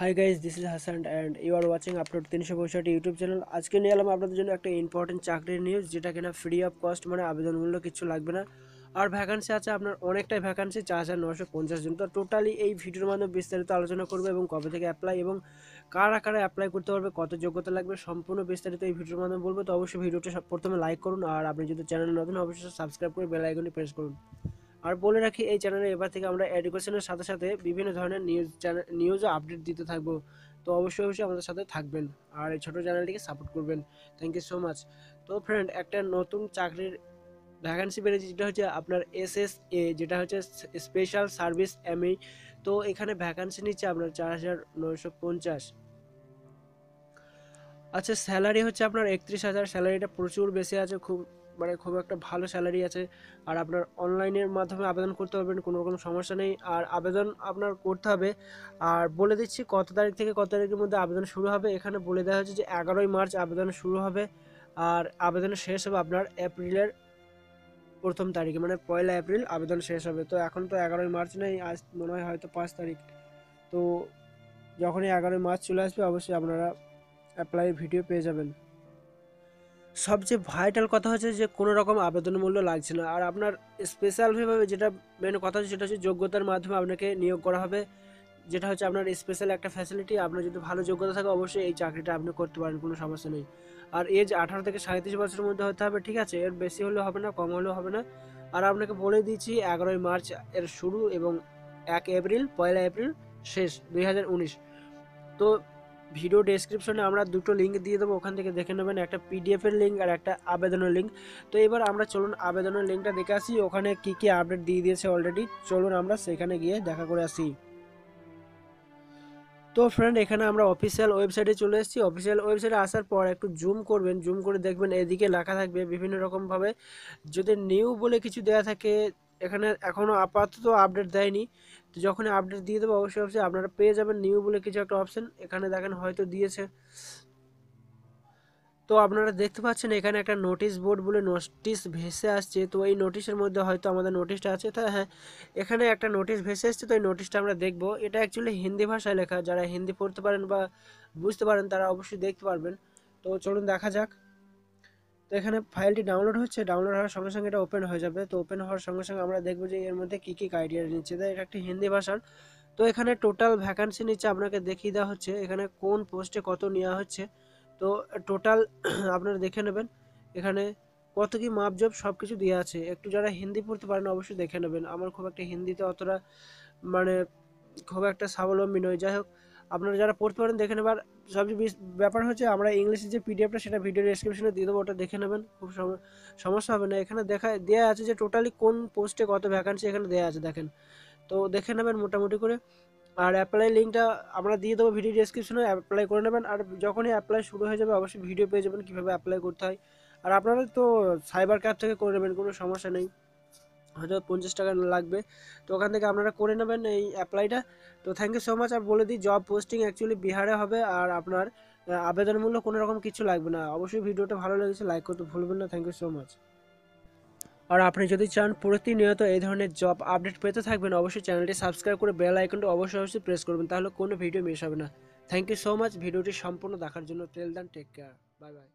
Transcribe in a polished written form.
High guys, this is Hasan and you are watching upload 365 YouTube channel. আজকে নিয়ে এলাম আপনাদের জন্য একটা ইম্পর্টেন্ট চাকরির নিউজ, যেটা কিনা ফ্রি অফ কস্ট, মানে আবেদন মূল্য কিছু লাগবে না। আর ভ্যাকান্সি আছে আপনার অনেকটাই ভ্যাকান্সি, 4950 জন। তো টোটালি এই ভিডিওর মাধ্যমে বিস্তারিত আলোচনা করবে এবং কবে থেকে অ্যাপ্লাই এবং কারা কারা অ্যাপ্লাই করতে পারবে, কত যোগ্যতা লাগবে, সম্পূর্ণ বিস্তারিত এই ভিডিওর মাধ্যমে বলবো। তো অবশ্যই ভিডিওটি প্রথমে লাইক করুন, আর আপনি যদি চ্যানেল নতুন অবশ্যই সাবস্ক্রাইব করে বেল আইকনটি প্রেস করুন। আর বলে রাখি, এই চ্যানেলে এবার থেকে আমরা এডুকেশনের সাথে সাথে বিভিন্ন ধরনের নিউজও আপডেট দিতে থাকবো। তো অবশ্যই আমাদের সাথে থাকবেন আর এই ছোটো চ্যানেলটিকে সাপোর্ট করবেন। Thank you so much. তো ফ্রেন্ড, একটা নতুন চাকরির ভ্যাকান্সি বেরিয়েছে, যেটা হচ্ছে আপনার SSA, যেটা হচ্ছে স্পেশাল সার্ভিস এমই। তো এখানে ভ্যাকান্সি নিচ্ছে আপনার 4950। আচ্ছা, স্যালারি হচ্ছে আপনার 31,000। স্যালারিটা প্রচুর বেশি আছে, খুব একটা ভালো স্যালারি আছে। আর আপনার অনলাইনের মাধ্যমে আবেদন করতে পারবেন, কোনো রকম সমস্যা নেই। আর আবেদন আপনার করতে হবে। আর বলে দিচ্ছি কত তারিখ থেকে কত তারিখের মধ্যে আবেদন শুরু হবে। এখানে বলে দেওয়া হচ্ছে যে 11ই মার্চ আবেদন শুরু হবে, আর আবেদন শেষ হবে আপনার এপ্রিলের 1ম তারিখে, মানে 1লা এপ্রিল আবেদন শেষ হবে। তো এখন তো 11ই মার্চ নেই, আজ মনে হয় হয়তো 5 তারিখ। তো যখনই 11ই মার্চ চলে আসবে, অবশ্যই আপনারা অ্যাপ্লাই ভিডিও পেয়ে যাবেন। সবচেয়ে ভাইটাল কথা হচ্ছে যে কোনো রকম আবেদন মূল্য লাগছে না। আর আপনার স্পেশালভাবে যেটা মেন কথা হচ্ছে, সেটা হচ্ছে যোগ্যতার মাধ্যমে আপনাকে নিয়োগ করা হবে, যেটা হচ্ছে আপনার স্পেশাল একটা ফ্যাসিলিটি। আপনার যদি ভালো যোগ্যতা থাকে, অবশ্যই এই চাকরিটা আপনি করতে পারেন, কোনো সমস্যা নেই। আর এজ 18 থেকে 37 বছরের মধ্যে হতে হবে, ঠিক আছে? এর বেশি হলেও হবে না, কম হলেও হবে না। আর আপনাকে বলে দিচ্ছি, 11ই মার্চ এর শুরু এবং 1 এপ্রিল, 1লা এপ্রিল শেষ 2019। তো ভিডিও ডেসক্রিপশনে আমরা দুটো লিঙ্ক দিয়ে দেবো, ওখান থেকে দেখে নেবেন, একটা পিডিএফের লিঙ্ক আর একটা আবেদনের লিঙ্ক। তো এবার আমরা চলুন আবেদনের লিঙ্কটা দেখে আসি, ওখানে কি কি আপডেট দিয়ে দিয়েছে অলরেডি। চলুন আমরা সেখানে গিয়ে দেখা করে আসি। তো ফ্রেন্ড, এখানে আমরা অফিসিয়াল ওয়েবসাইটে চলে এসেছি। অফিসিয়াল ওয়েবসাইটে আসার পর একটু জুম করবেন, জুম করে দেখবেন এদিকে লেখা থাকবে বিভিন্ন রকমভাবে। যদি নিউ বলে কিছু দেওয়া থাকে, এখানে এখনও আপাতত আপডেট দেয়নি। তো যখন আপডেট দিয়ে দেবো, অবশ্যই আপনারা পেয়ে যাবেন নিউ বলে কিছু একটা অপশন। এখানে দেখেন হয়তো দিয়েছে। তো আপনারা দেখতে পাচ্ছেন এখানে একটা নোটিশ বোর্ড বলে নোটিশ ভেসে আসছে। তো এই নোটিশের মধ্যে হয়তো আমাদের নোটিশটা আছে। তা হ্যাঁ, এখানে একটা নোটিশ ভেসে আসছে। তো এই নোটিশটা আমরা দেখব। এটা অ্যাকচুয়ালি হিন্দি ভাষায় লেখা, যারা হিন্দি পড়তে পারেন বা বুঝতে পারেন তারা অবশ্যই দেখতে পারবেন। তো চলুন দেখা যাক। তো এখানে ফাইলটি ডাউনলোড হচ্ছে, ডাউনলোড হওয়ার সঙ্গে সঙ্গে এটা ওপেন হয়ে যাবে। তো ওপেন হওয়ার সঙ্গে সঙ্গে আমরা দেখবো যে এর মধ্যে কী কী ক্রাইটেরিয়া নিচ্ছে। তাই এটা একটি হিন্দি ভাষার। তো এখানে টোটাল ভ্যাকান্সি নিচ্ছে, আপনাকে দেখিয়ে দেওয়া হচ্ছে এখানে কোন পোস্টে কত নেওয়া হচ্ছে। তো টোটাল আপনারা দেখে নেবেন এখানে কত কি মাপজোপ সব কিছু দেওয়া আছে। একটু যারা হিন্দি পড়তে পারেন অবশ্যই দেখে নেবেন। আমার খুব একটা হিন্দিতে অতটা মানে খুব একটা স্বাবলম্বী নয়। যাই হোক, আপনারা যারা পড়তে পারেন দেখে নেবার। সবচেয়ে ব্যাপার হচ্ছে, আমরা ইংলিশের যে পিডিএফটা সেটা ভিডিও ডেসক্রিপশনে দিয়ে দেবো, ওটা দেখে নেবেন, খুব সমস্যা হবে না। এখানে দেওয়া আছে যে টোটালি কোন পোস্টে কত ভ্যাকান্সি এখানে দেওয়া আছে, দেখেন। তো দেখে নেবেন মোটামুটি করে। আর অ্যাপ্লাই লিঙ্কটা আমরা দিয়ে দেবো ভিডিও ডেসক্রিপশনে, অ্যাপ্লাই করে নেবেন। আর যখনই অ্যাপ্লাই শুরু হয়ে যাবে, অবশ্যই ভিডিও পেয়ে যাবেন কীভাবে অ্যাপ্লাই করতে হয়। আর আপনারা তো সাইবার ক্যাফ থেকে করে নেবেন, কোনো সমস্যা নেই, হয়তো 50 টাকা লাগবে। তো ওখান থেকে আপনারা করে নেবেন এই অ্যাপ্লাইটা। তো থ্যাংক ইউ সো মাচ। আর বলে দিই, জব পোস্টিং অ্যাকচুয়ালি বিহারে হবে। আর আপনার আবেদন মূল্য কোনো রকম কিছু লাগবে না। অবশ্যই ভিডিওটা ভালো লেগেছে লাইক করতে ভুলবেন না। Thank you so much. আর আপনি যদি চান প্রতিনিয়ত এই ধরনের জব আপডেট পেতে থাকবেন, অবশ্যই চ্যানেলটি সাবস্ক্রাইব করে বেল আইকনটা অবশ্যই প্রেস করবেন, তাহলে কোনো ভিডিও মিস হবে না। থ্যাংক ইউ সো মাচ ভিডিওটি সম্পূর্ণ দেখার জন্য। Till then, take care, bye by.